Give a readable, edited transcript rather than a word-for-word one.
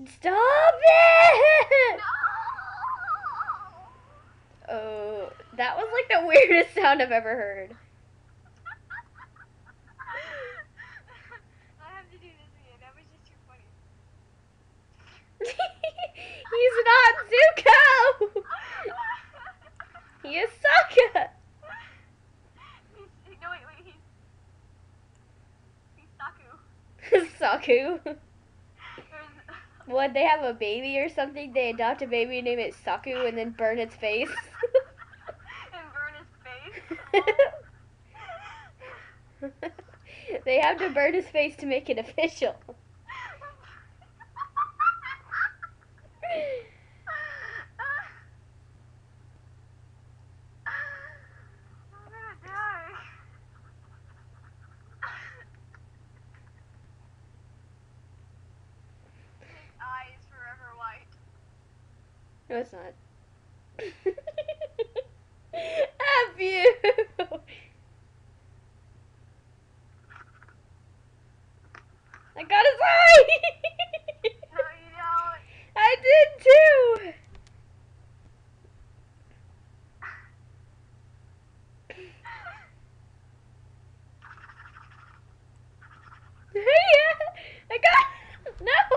Stop it! No! Oh, that was like the weirdest sound I've ever heard. I have to do this again. That was just too funny. He's not Zuko! He is Sokka! No, wait, he's Saku. Saku. There's- Would they have a baby or something? They adopt a baby and name it Saku and then burn its face. and burn his face. They have to burn his face to make it official. I'm gonna die. His eyes forever white. No, it's not. F you! I got his eye! No, you don't. I did too! Yeah, I got. No!